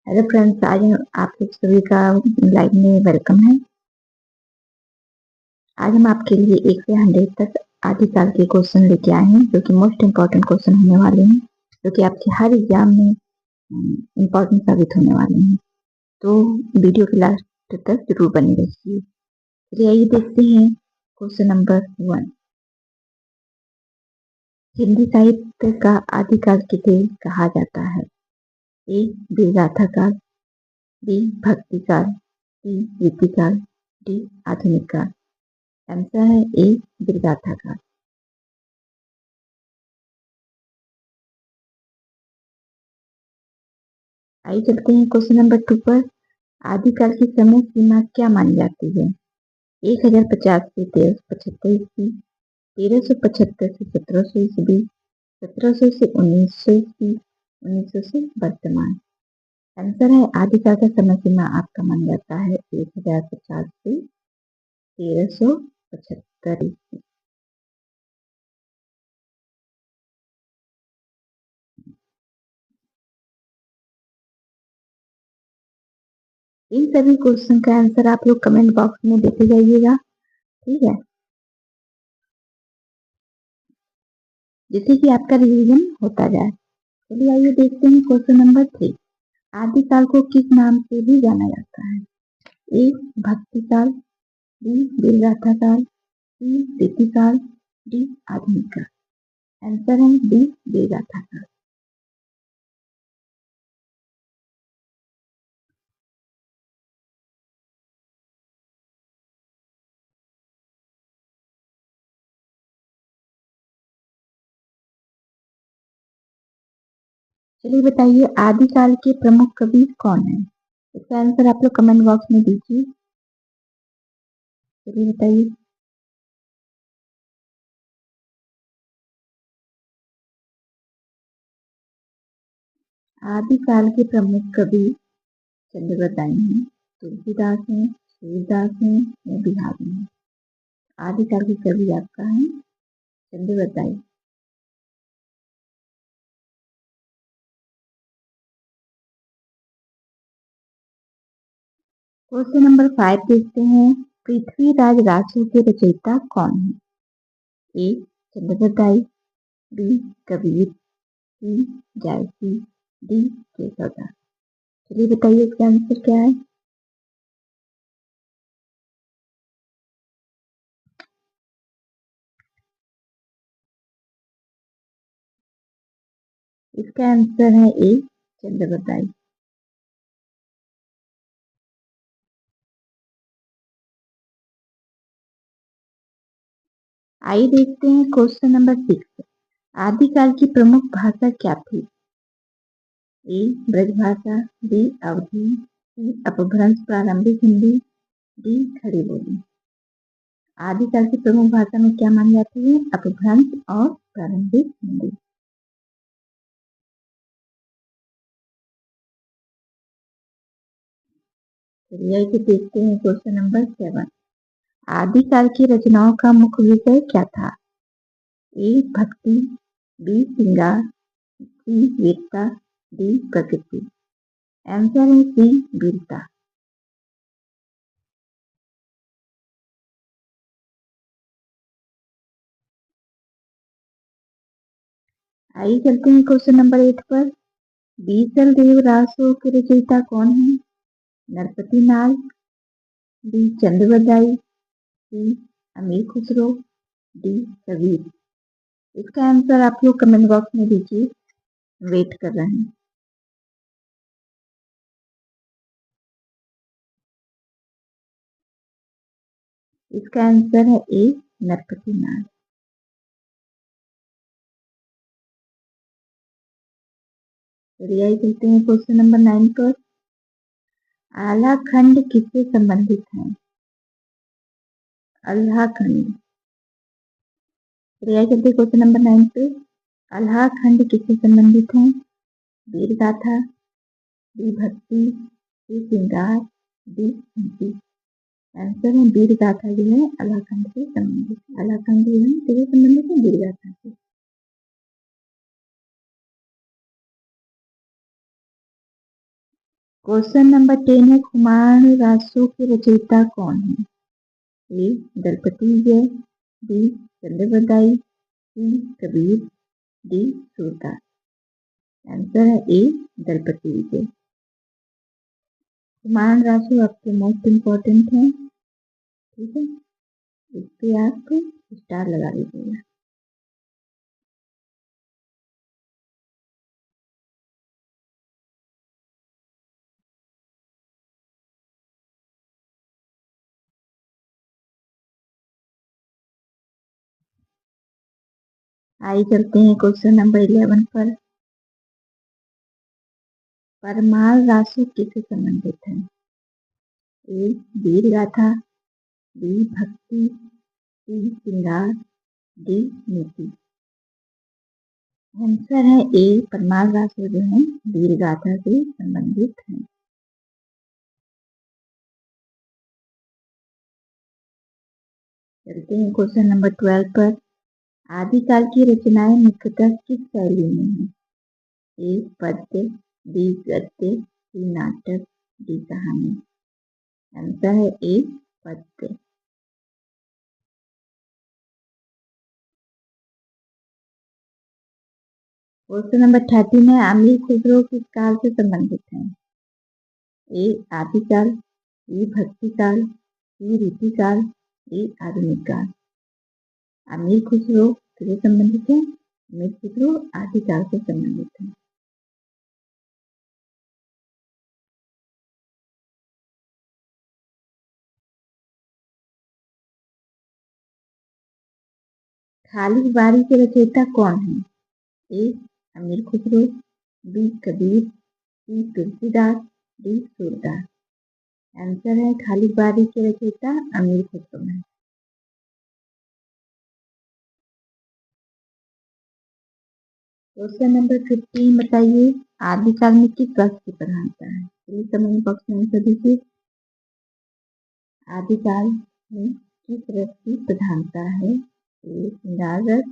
Hello friends, आज आप लोग सभी का लाइव में वेलकम है। आज हम आपके लिए 1 से 100 तक आदिकाल के क्वेश्चन लेके आए हैं, जो कि मोस्ट इम्पॉर्टेंट क्वेश्चन होने वाले हैं, जो कि आपके हर एग्जाम में इम्पॉर्टेंट साबित होने वाले हैं। तो वीडियो के लास्ट तक जरूर बने रहिए। चलिए आइए देखते हैं क्वेश्चन नंबर 1। हिंदी साहित्य का आदिकाल किसे कहा जाता है? ए वीरगाथा काल, बी भक्ति काल, सी रीति काल, डी आधुनिक काल। आंसर है ए वीरगाथा काल। आइए चलते हैं क्वेश्चन नंबर 2 पर। आदिकाल की समय सीमा क्या मानी जाती है? 1050 से 1375 ईस्वी, 1375 से 1700 ईस्वी, 1700 से 1900 ईस्वी, 1900 से वर्तमान। आंसर है आदिकाल का समय सीमा आपका माना जाता है 1050 से 1375 ईस्वी। इन सभी क्वेश्चन का आंसर आप लोग कमेंट बॉक्स में देते जाइएगा, ठीक है, जिससे कि आपका रिवीजन होता जाए। चलिए आइए देखते हैं क्वेश्चन नंबर 3। आदिकाल को किस नाम से भी जाना जाता है? ए भक्ति काल, बी वीरगाथा काल, सी रीति काल, डी आधुनिक काल। आंसर है डी वीरगाथा काल। चलिए बताइए आदिकाल के प्रमुख कवि कौन है? इसका आंसर आप लोग कमेंट बॉक्स में दीजिए। चलिए बताइए। आदिकाल के प्रमुख कवि चंद्रवत हैं, तुलसीदास हैं, सूरदास हैं या बिहारी हैं। आदिकाल के कवि आपका है चंद्रवत। क्वेश्चन नंबर 5 देखते हैं। पृथ्वीराज रासो के रचयिता कौन है? ए चंद्रवत, बी कबीर, सी जायसी, डी केशवदास। चलिए बताइए इसका आंसर क्या है? इसका आंसर है ए चंद्रवत। आइए देखते हैं क्वेश्चन नंबर 6। आदिकाल की प्रमुख भाषा क्या थी? ए ब्रजभाषा, बी अवधी, सी अपभ्रंश प्रारंभिक हिंदी, डी खड़ी बोली। आदिकाल की प्रमुख भाषा में क्या मानी जाती है? अपभ्रंश और प्रारंभिक हिंदी। चलिए देखते हैं क्वेश्चन नंबर 7। आदिकाल की रचनाओं का मुख्य विषय क्या था? ए भक्ति, बी श्रृंगार, सी वीरता, डी प्रकृति। आंसर है सी वीरता। आइए चलते हैं क्वेश्चन नंबर 8 पर। बीसल देव रासो के रचयिता कौन है? नरपति नाल, बी चंद्रवदाई, सी अमीर खुसरो, डी कबीर। इसका आंसर आप लोग कमेंट बॉक्स में दीजिए, वेट कर रहे हैं। इसका आंसर है ए नरपति नाल। चलिए चलते हैं क्वेश्चन नंबर 9 पर। आला खंड किससे संबंधित है? अल्लाह खंड। चलिए चलते क्वेश्चन नंबर 9 पे। अल्लाह खंड किससे संबंधित है? वीर गाथा, डी भक्ति, डी श्रृंगार, डी स्मृति। आंसर है वीर गाथा जो है अल्लाह खंड से संबंधित। अल्लाह खंड जो है किससे संबंधित है? वीर गाथा से। क्वेश्चन नंबर 10 है, कुमार रासो के रचयिता कौन है? ए दलपति विजय, बी चंद्रबरदाई, सी कबीर, डी सूरदास। आंसर है ए दलपति विजय। कुमार रासो आपके मोस्ट इम्पोर्टेंट है, ठीक है, इस पे आप स्टार लगा लीजिएगा। आइए चलते हैं क्वेश्चन नंबर 11 पर। परमार रासो किससे संबंधित है? ए वीर गाथा, बी भक्ति, सी श्रृंगार, डी नीति। आंसर है ए परमार रासो जो है वीर गाथा से संबंधित है। चलते हैं क्वेश्चन नंबर 12 पर। आदिकाल की रचनाएं मुख्यतः किस शैली में है? ए पद्य, बी गद्य, सी नाटक, डी कहानी। आंसर है ए पद्य। क्वेश्चन नंबर 13 है, अमीर खुसरो किस काल से संबंधित है? ए आदिकाल, बी भक्तिकाल, सी रीतिकाल, डी आधुनिक काल। अमीर खुसरो किससे संबंधित है? अमीर खुसरो आदिकाल से संबंधित है। खालिद बारी के रचयिता कौन है? ए अमीर खुसरो, बी कबीर, सी तुलसीदास, डी सूरदास। आंसर है खालिद बारी के रचयिता अमीर खुसरो है। क्वेश्चन नंबर 15 बताइए, आदिकाल में किस रस की प्रधानता है? चलिए कमेंट बॉक्स में आंसर दीजिए। आदिकाल में किस रस की प्रधानता है? ए श्रृंगार रस,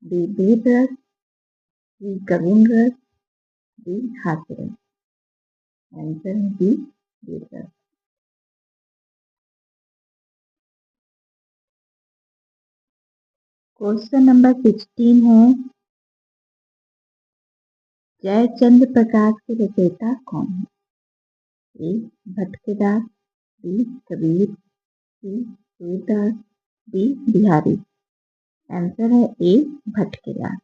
बी वीर रस, सी करुण रस, डी हास्य रस। आंसर है बी वीर रस। क्वेश्चन नंबर 16 है, जयचंद्र प्रकाश के रचयिता कौन है? ए भटकेदार, बी कबीर, सी सूरदास, डी बिहारी। आंसर है ए भटकेदार।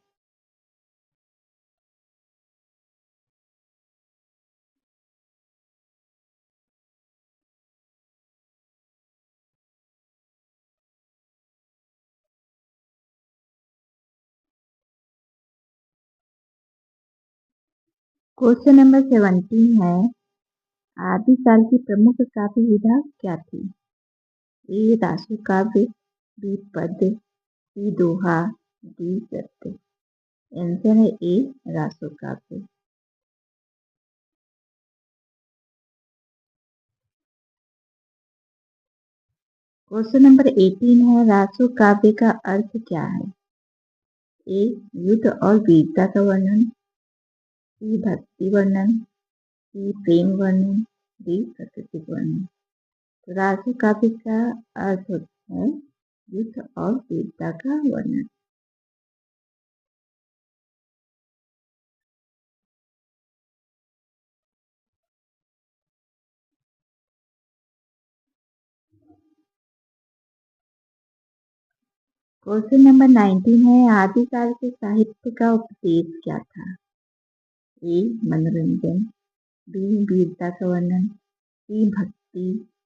क्वेश्चन नंबर 17 है, आदिकाल की प्रमुख काव्य विधा क्या थी? ए रासो काव्य, बी पद्य, सी दोहा, डी गद्य। आंसर है ए रासो काव्य। क्वेश्चन नंबर 18 है, रासो काव्य का अर्थ क्या है? ए युद्ध और वीरता का वर्णन, सी भक्ति वर्णन, सी प्रेम वर्णन, डी प्राकृतिक वर्णन। तो रासो काव्य का अर्थ होता है युद्ध और वीरता का वर्णन। क्वेश्चन नंबर 19 है, आदिकाल के साहित्य का उपदेश क्या था? ए मनोरंजन, बी वीरता का वर्णन, सी भक्ति,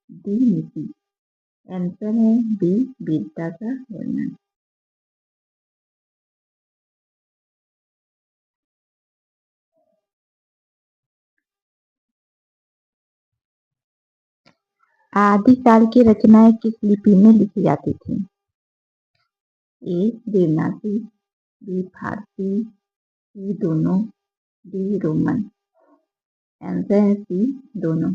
डी नीति। आंसर है बी वीरता का वर्णन। आदिकाल की रचनाएं किस लिपि में लिखी जाती थी? ए देवनागरी, बी फारसी, सी दोनों, डी रोमन। आंसर है सी दोनों।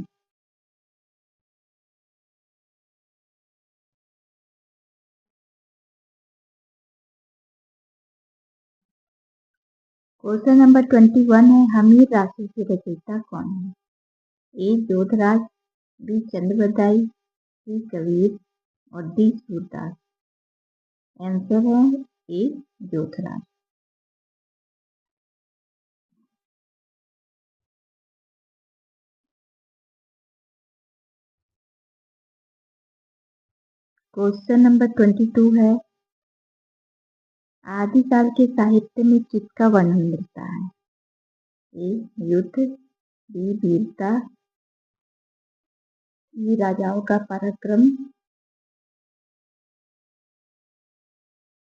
क्वेश्चन नंबर 21 है, हमीर राशि के रचयिता कौन है? ए जोधराज, बी चंद्रबरदाई, सी कबीर और डी सूरदास। आंसर है ए जोधराज। क्वेश्चन नंबर 22 है, आदिकाल के साहित्य में किसका वर्णन मिलता है? ए युद्ध, बी वीरता, सी राजाओं का पराक्रम,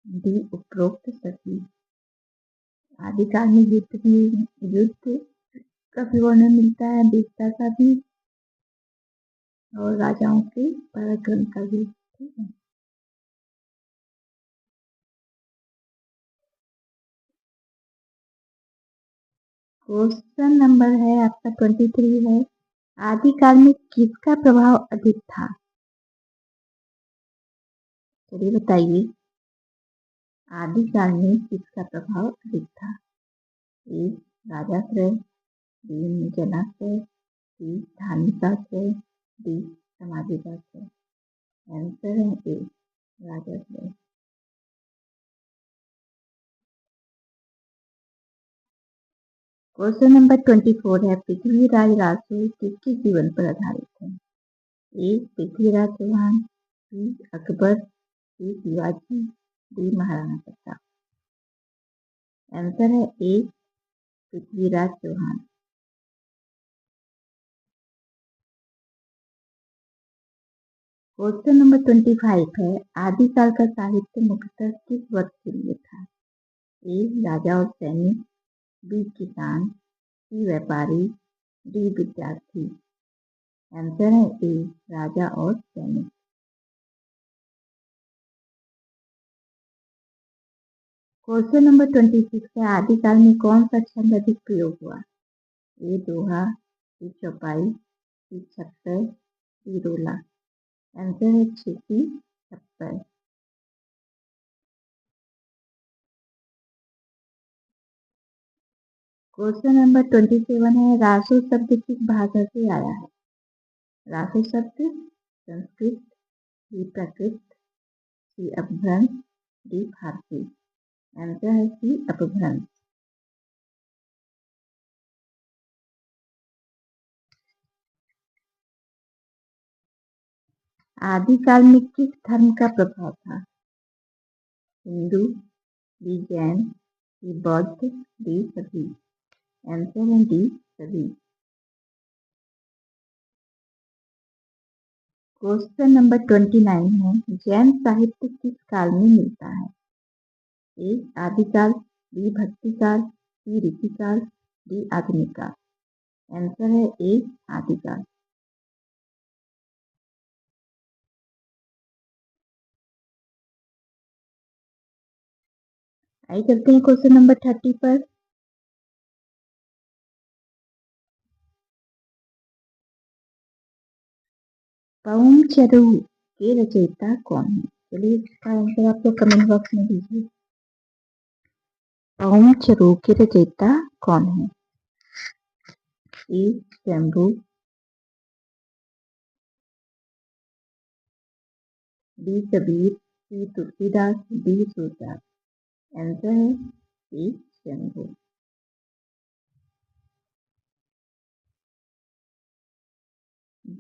डी उपरोक्त सभी। आदिकाल में युद्ध का भी वर्णन मिलता है, वीरता का भी और राजाओं के पराक्रम का भी। ठीक है। क्वेश्चन नंबर है आपका 23 है, आदिकाल में किसका प्रभाव अधिक था? चलिए बताइए, आदिकाल में किसका प्रभाव अधिक था? ए राजाश्रय, बी जनाश्रय, सी धार्मिक आश्रय, डी सामाजिक आश्रय। आंसर है ए राजाश्रय। क्वेश्चन नंबर 24 है, पृथ्वीराज राजसूय किसके जीवन पर आधारित है? ए पृथ्वीराज चौहान, बी अकबर, सी शिवाजी, डी महाराणा प्रताप। आंसर है ए पृथ्वीराज चौहान। क्वेश्चन नंबर 25 है, आदिकाल का साहित्य मुख्यतः किस वर्ग के लिए था? ए राजा और सैनिक, बी किसान, सी व्यापारी, डी विद्यार्थी। आंसर है ए राजा और सैनिक। क्वेश्चन नंबर 26 है, आदिकाल में कौन सा छंद अधिक प्रयोग हुआ? ए दोहा, सी चौपाई, सी छप्पर, सी रोला। आंसर है सी छप्पर। क्वेश्चन नंबर 27 है, रासो शब्द किस भाषा से आया है? रासो शब्द संस्कृत, सी प्राकृत, सी अपभ्रंश, डी फारसी। आंसर है सी अपभ्रंश। आदिकाल में किस धर्म का प्रभाव था? हिंदू, डी जैन, डी बौद्ध, डी सभी। आंसर है डी सभी। क्वेश्चन नंबर 29 है, जैन साहित्य किस काल में मिलता है? ए आदिकाल, बी भक्तिकाल, सी रीतिकाल, डी आधुनिक काल। आंसर है ए आदिकाल। आइए चलते हैं क्वेश्चन नंबर 30 पर। पवनचरू के रचयिता कौन है? चलिए इसका आंसर आप लोग कमेंट बॉक्स में दीजिए। पवनचरू के रचयिता कौन है? ए शंभू, बी कबीर, सी तुलसीदास, डी सूरदास। आंसर है ए शंभू।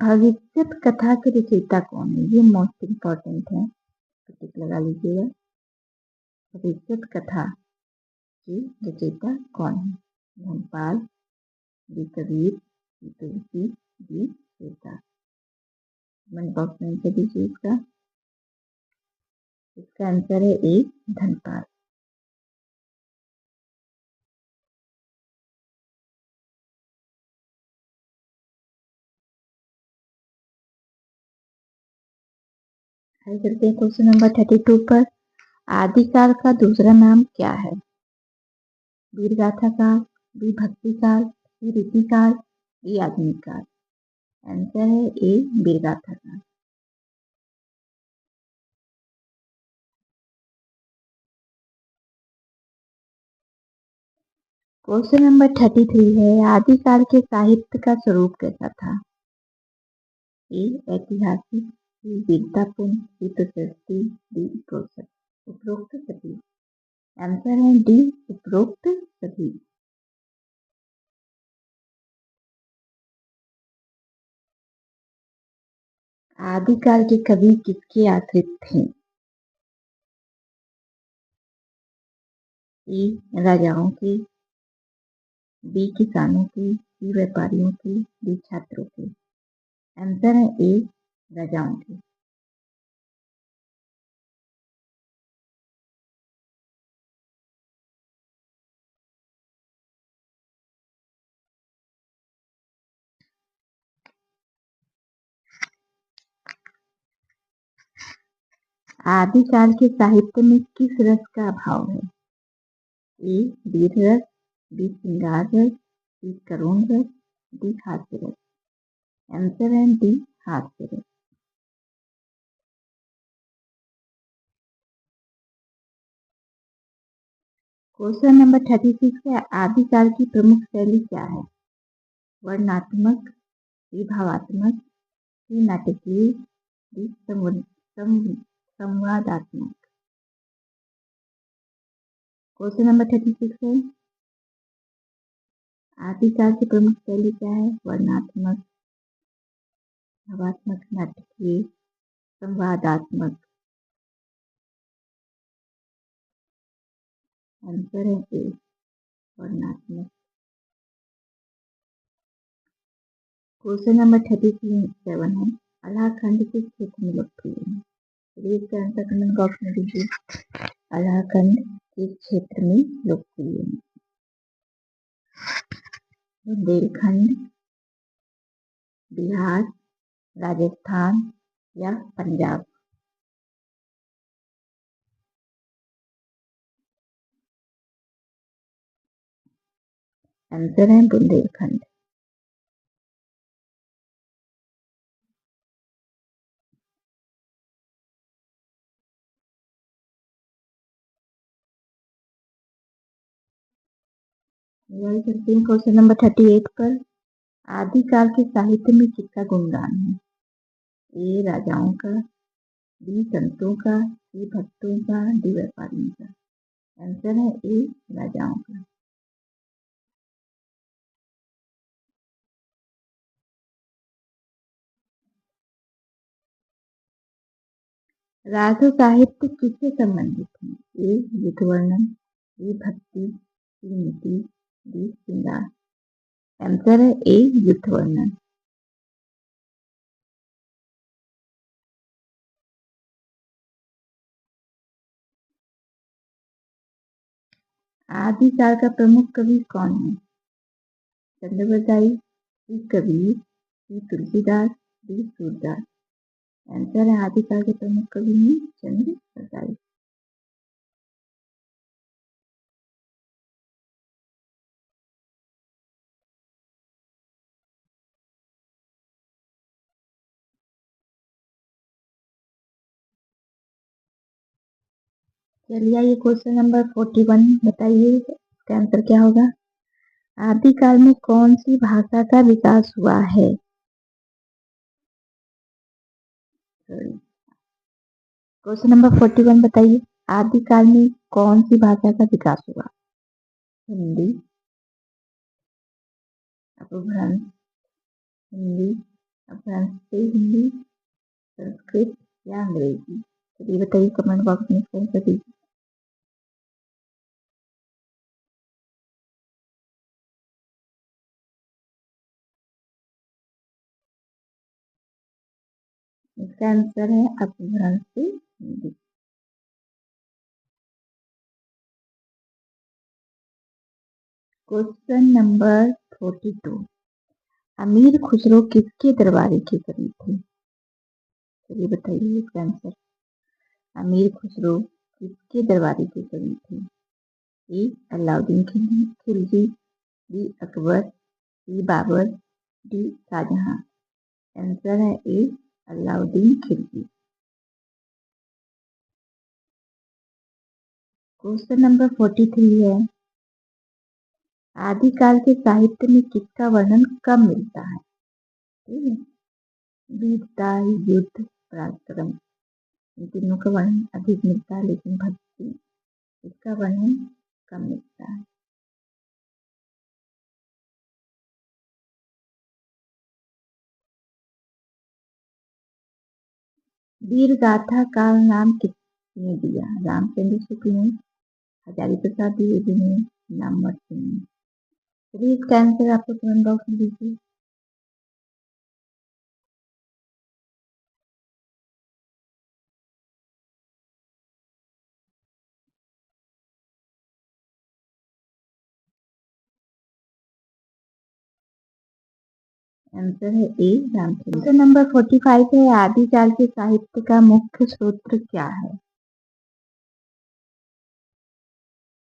भविष्य कथा के रचयिता कौन है? ये मोस्ट इम्पोर्टेंट है, टिक लगा लीजिएगा। भविष्य कथा की रचयिता कौन है? धनपाल, डी कबीर, डी तुलसी, डी सूरदास। कमेंट बॉक्स में आंसर दीजिए इसका आंसर है ए धनपाल। आइए चलते हैं क्वेश्चन नंबर 32 पर। आदिकाल का दूसरा नाम क्या है? वीरगाथा काल, बी भक्ति काल, सी रीति काल, डी आधुनिक काल। आंसर है ए वीरगाथा काल। क्वेश्चन नंबर 33 है, आदिकाल के साहित्य का स्वरूप कैसा था? ए ऐतिहासिक, बी वीरतापूर्ण, सी प्रशस्ति, डी उपरोक्त सभी। आंसर है डी उपरोक्त सभी। आदिकाल के कवि किसके आश्रित थे? ए राजाओं के, बी किसानों के, सी व्यापारियों के, डी छात्रों के। आंसर है ए राजाओं के। आदिकाल के साहित्य में किस रस का अभाव है? ए वीर रस, बी श्रृंगार रस, सी करुण रस, डी हास्य रस। आंसर है डी हास्य रस। क्वेश्चन नंबर 36 है, आदिकाल की प्रमुख शैली क्या है? वर्णनात्मक, सी भावात्मक, सी नाटकीय, डी संवादात्मक। क्वेश्चन नंबर 36 है, आदिकाल की प्रमुख शैली क्या है? वर्णनात्मक, भावात्मक, नाटकीय, संवादात्मक। आंसर है ए वर्णनात्मक। क्वेश्चन नंबर 37 है, अलाखंड किस क्षेत्र में लोकप्रिय है? चलिए इसका आंसर कमेंट बॉक्स में दीजिए। अलाखंड किस क्षेत्र में लोकप्रिय है? बुंदेलखंड, बिहार, राजस्थान या पंजाब। आंसर है बुंदेलखंड। क्वेश्चन नंबर 38 पर, आदिकाल के साहित्य में किसका गुणगान है? ए राजाओं का, बी संतों का, सी भक्तों का, डी व्यापारियों का। आंसर है ए राजाओं का। राजो साहित्य किससे संबंधित है? ए युद्ध वर्णन, बी भक्ति, सी नीति, डी श्रृंगार। आंसर है ए युद्ध वर्णन। आदिकाल का प्रमुख कवि कौन है? चंद्रवरदाई, सी कबीर, सी तुलसीदास, डी सूरदास। आंसर है आदिकाल के प्रमुख कवि हैं चंद्रवरदाई। चलिए ये क्वेश्चन नंबर 41 बताइए इसका आंसर क्या होगा? आदिकाल में कौन सी भाषा का विकास हुआ है? क्वेश्चन नंबर 41 बताइए, आदिकाल में कौन सी भाषा का विकास हुआ? हिंदी, अपभ्रंश, हिंदी, अपभ्रंश से हिंदी, संस्कृत या अंग्रेजी। चलिए बताइए कमेंट बॉक्स में इसका आंसर दीजिए। इसका आंसर है अपभ्रंश से हिंदी। क्वेश्चन नंबर 42, अमीर खुसरो किसके दरबारी के कवि थे? चलिए बताइए इसका आंसर। अमीर खुसरो किसके दरबारी के कवि थे? ए अलाउद्दीन खिलजी, बी अकबर, सी बाबर, डी शाहजहां। आंसर है ए अलाउद्दीन खिलजी। क्वेश्चन नंबर 43 है, आदिकाल के साहित्य में किसका वर्णन कम मिलता है? ठीक है, वीरता, युद्ध, पराक्रम, इन तीनों का वर्णन अधिक मिलता है, लेकिन भक्ति इसका वर्णन कम मिलता है। वीर गाथा का नाम किसने दिया? रामचंद्र शुक्ल ने, हजारी प्रसाद द्विवेदी ने, नामवर सिंह ने। चलिए इसका आंसर आपको कमेंट बॉक्स में दीजिए। आंसर है ए, रामचंद्र। क्वेश्चन नंबर 45 है, आदिकाल के साहित्य का मुख्य स्रोत क्या है?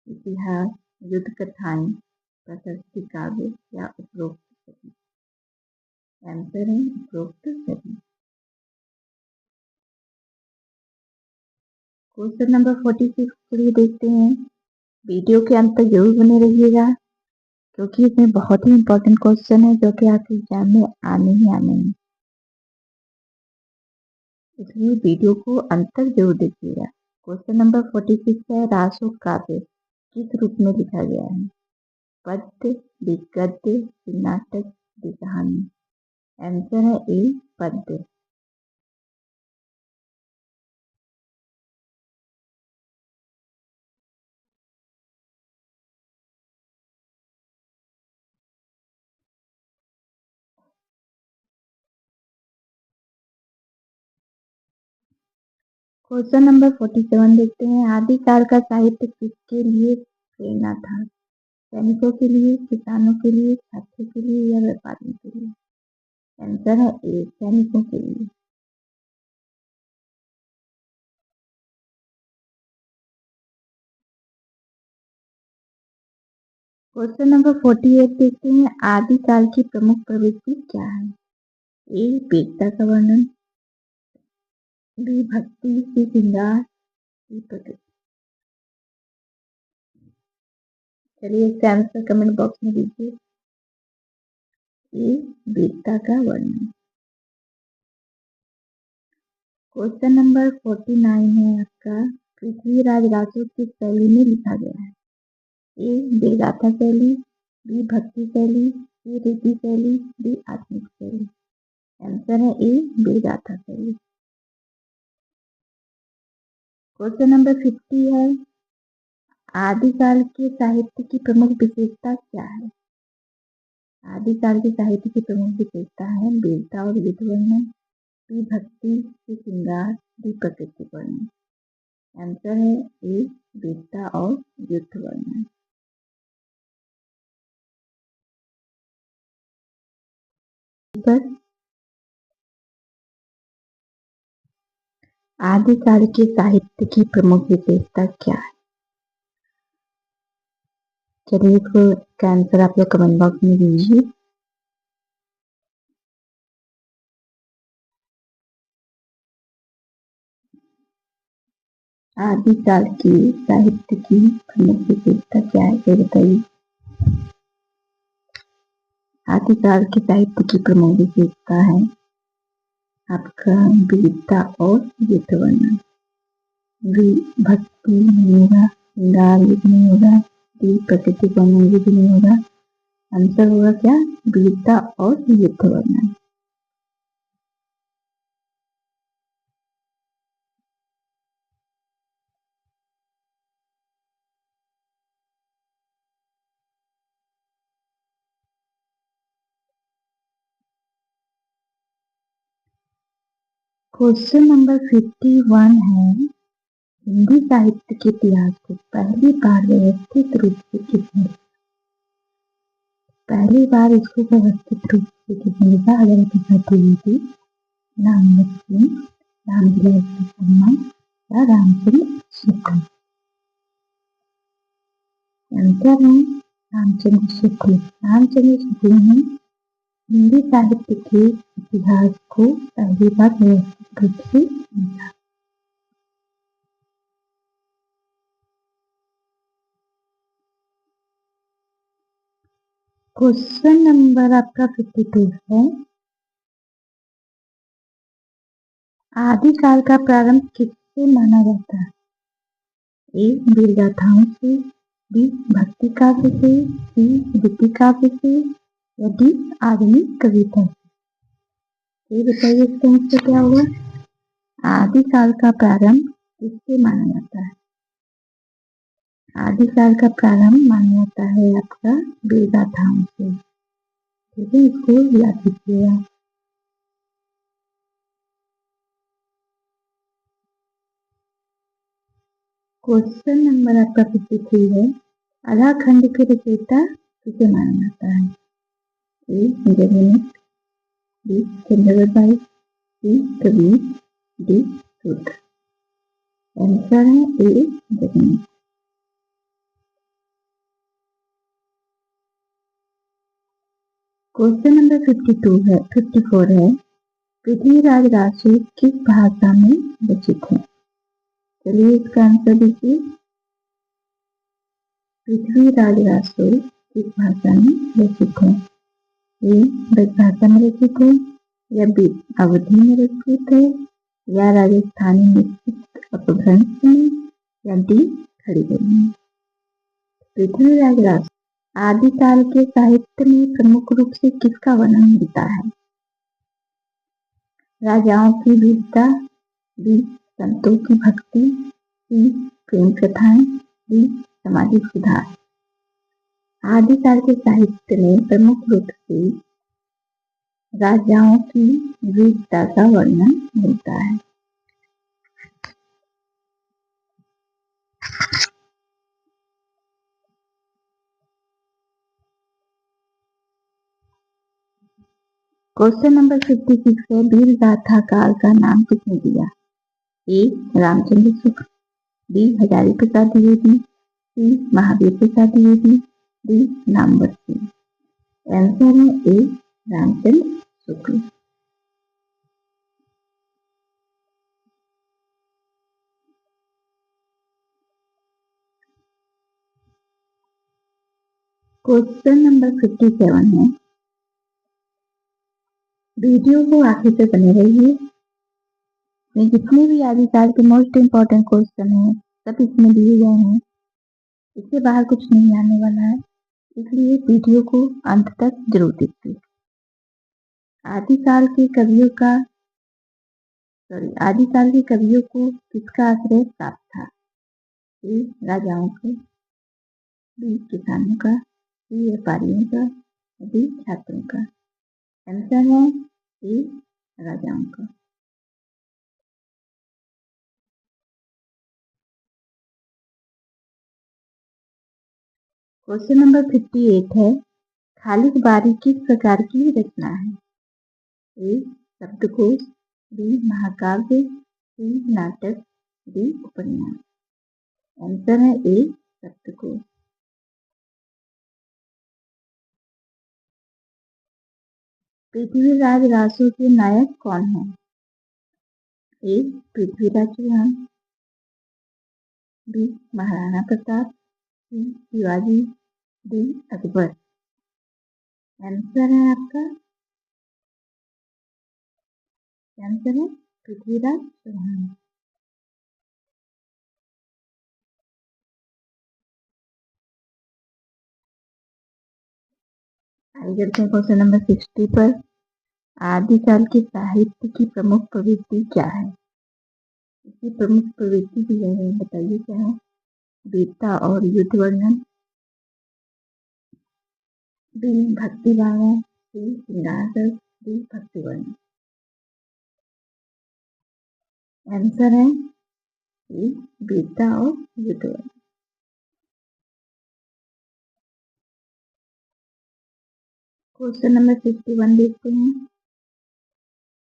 इतिहास, युद्ध कथाएं, प्रशस्ति काव्य या उपरोक्त सभी? आंसर है उपरोक्त सभी। क्वेश्चन नंबर 46 के लिए देखते हैं। वीडियो के अंत तक जरूर बने रहिएगा, क्योंकि इसमें बहुत ही इंपॉर्टेंट क्वेश्चन है जो कि आपके एग्जाम में आने ही आने हैं, इसलिए वीडियो को अंत तक जरूर देखिएगा। क्वेश्चन नंबर 46 है, रासो काव्य किस रूप में लिखा गया है? पद्य, गद्य, नाटक, कहानी? आंसर है ए, पद्य। क्वेश्चन नंबर 47 देखते हैं। आदिकाल का साहित्य किसके लिए प्रेरणा था? सैनिकों के लिए, किसानों के लिए, छात्रों के लिए या व्यापारियों के लिए? आंसर है ए, सैनिकों के लिए। क्वेश्चन नंबर 48 देखते हैं। आदिकाल की प्रमुख प्रवृत्ति क्या है? ए, वीरता का वर्णन, बी, भक्ति, सी, श्रृंगार, सी, प्रकृति? चलिए इसका आंसर कमेंट बॉक्स में दीजिए। ए, वीरता का वर्णन। क्वेश्चन नंबर 49 है आपका, पृथ्वीराज रासो किस शैली में लिखा गया है? ए, वेदाथा शैली, बी, भक्ति शैली, सी, रीति शैली, डी, आत्मिक शैली? आंसर है ए, वेदाथा शैली। क्वेश्चन नंबर 50 है, आदिकाल के साहित्य की प्रमुख विशेषता क्या है? आदिकाल के साहित्य की प्रमुख विशेषता है वीरता और युद्ध वर्णन, बी, भक्ति, सी, श्रृंगार, डी, प्रकृति वर्णन? आंसर है ए, वीरता और युद्ध वर्णन। आदिकाल के साहित्य की प्रमुख विशेषता क्या है? चलिए इसका आंसर आप लोग कमेंट बॉक्स में दीजिए। आदिकाल की साहित्य की प्रमुख विशेषता क्या है, ये बताइए। आदिकाल के साहित्य की प्रमुख विशेषता है आपका वीरता और युद्ध वर्णन, भक्ति नहीं होगा, श्रृंगार युद्ध नहीं होगा, प्रकृति वर्णन युद्ध नहीं होगा। आंसर होगा क्या? वीरता और युद्ध वर्णन। क्वेश्चन नंबर 51 है, हिंदी साहित्य के इतिहास को पहली बार व्यवस्थित रूप से किसने, पहली बार इसको व्यवस्थित रूप से किसने लिखा? हजारी प्रसाद द्विवेदी, नामवर सिंह, रामविलास शर्मा या रामचंद्र शुक्ल? आंसर है रामचंद्र शुक्ल। रामचंद्र शुक्ल ने हिंदी साहित्य के इतिहास को पहली बार व्यवस्थित रूप से लिखा। क्वेश्चन नंबर आपका 52 है। आदिकाल का प्रारंभ किससे माना जाता है? ए वीर गाथाओं से, बी भक्ति काव्य से, सी गीति काव्य से, या डी आधुनिक कविता से। ये बताइए इसका आंसर क्या होगा? आदिकाल का प्रारंभ किससे माना जाता है? आदिकाल का प्रारंभ माना जाता है आपका वीर गाथाओं से। ठीक है, इसको याद कीजिएगा। क्वेश्चन नंबर आपका 53 है। आधा खंड के रचयिता किसे माना जाता है? ए जगन्नाथ, बी चंद्रबाई, सी कबीर, डी सूत्र। आंसर है ए जगन्नाथ। क्वेश्चन नंबर 54 है। पृथ्वीराज रासो किस भाषा में रचित है? चलिए इसका आंसर दीजिए। पृथ्वीराज रासो किस भाषा में रचित है? ए ब्रजभाषा में रचित है, या बी अवधी में रचित है, या राजस्थानी मिश्रित अपभ्रंश में, या डी खड़ी बोली में। पृथ्वीराज रासो आदिकाल के साहित्य में प्रमुख रूप से किसका वर्णन मिलता है? राजाओं की वीरता, बी संतों की भक्ति, सी प्रेम कथाएं, डी सामाजिक सुधार। आदिकाल के साहित्य में प्रमुख रूप से राजाओं की वीरता का वर्णन मिलता है। क्वेश्चन नंबर 56 है। वीर गाथा काल का नाम किसने दिया? ए रामचंद्र शुक्ल, बी हजारी प्रसाद द्विवेदी, सी महावीर प्रसाद द्विवेदी, डी नामवर सिंह। आंसर है ए रामचंद्र शुक्ल। क्वेश्चन नंबर 57 है। वीडियो को आखिर तक बने रहिए। में जितने भी आदिकाल के मोस्ट इम्पोर्टेंट क्वेश्चन हैं सब इसमें दिए गए हैं। इसके बाहर कुछ नहीं आने वाला है, इसलिए वीडियो को अंत तक जरूर देखिए। आदिकाल के कवियों को किसका आश्रय प्राप्त था? ए राजाओं का, बी किसानों का, सी व्यापारियों का, डी छात्रों का। आंसर है ए राजाओं का। क्वेश्चन नंबर 58 है। खालिद बारी किस प्रकार की रचना है? ए शब्दकोश, बी महाकाव्य, सी नाटक, डी उपन्यास। आंसर है ए शब्दकोश। पृथ्वीराज रासो के नायक कौन है? ए पृथ्वीराज चौहान, बी महाराणा प्रताप, सी शिवाजी, डी अकबर। आंसर है आपका आंसर है पृथ्वीराज चौहान। आगे चलते हैं क्वेश्चन नंबर 60 पर। आदिकाल के साहित्य की प्रमुख प्रवृत्ति क्या है? इसकी प्रमुख प्रवृत्ति भी है, बताइए क्या है? वीरता और युद्ध वर्णन, बी भक्ति भाव, सी श्रृंगार रस, डी भक्ति वर्णन। आंसर है सी वीरता और युद्ध वर्णन। क्वेश्चन नंबर 61 देखते हैं।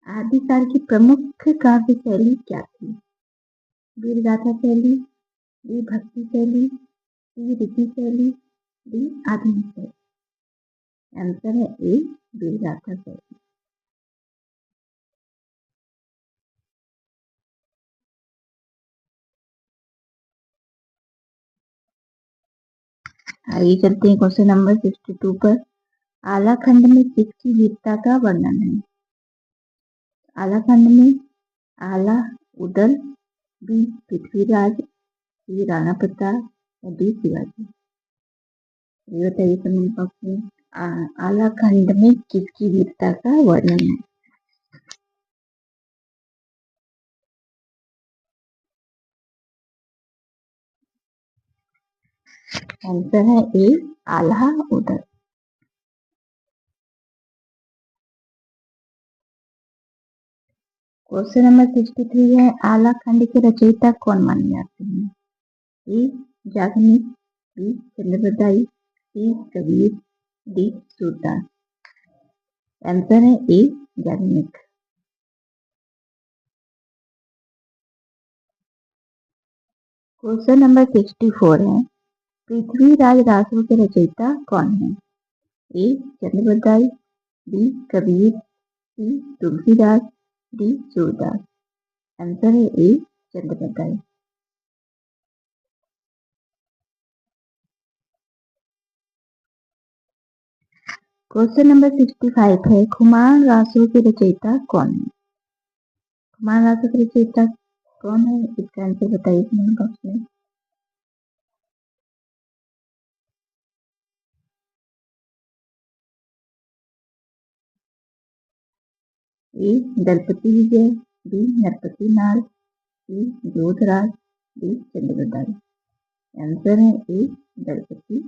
आदिकाल की प्रमुख काव्य शैली क्या थी? वीर गाथा शैली, डी भक्ति शैली, सी रीति शैली, डी आधुनिक शैली। आंसर है ए वीर गाथा शैली। आगे चलते हैं क्वेश्चन नंबर 62 पर। आलाखंड में किसकी वीरता का वर्णन है? आलाखंड में आला उदल, बी पृथ्वीराज, सी राणा प्रताप या डी शिवाजी। ये बताइए कमेंट बॉक्स में। आलाखंड में किसकी वीरता का वर्णन है? आंसर है ए आल्हा उदल। क्वेश्चन नंबर 63 है, आलाखंड के रचयिता कौन माने जाते हैं? ए याग्निक, बी चंद्रबरदाई, सी कबीर, डी सूरदास। आंसर है ए याग्निक। क्वेश्चन नंबर 64 है, पृथ्वीराज रासो के रचयिता कौन है? ए चंद्रबरदाई, बी कबीर, सी तुलसीदास, डी सूरदास। आंसर है ए चंद्रबरदाई। क्वेश्चन नंबर 65 है, खुमान रासो के रचयिता कौन है? खुमान रासो के रचयिता कौन है, इसका आंसर बताइए कमेंट बॉक्स में। ए दलपति विजय, बी नरपति नाल, सी जोधराज, डी चंद्रबरदाई। आंसर है ए दलपति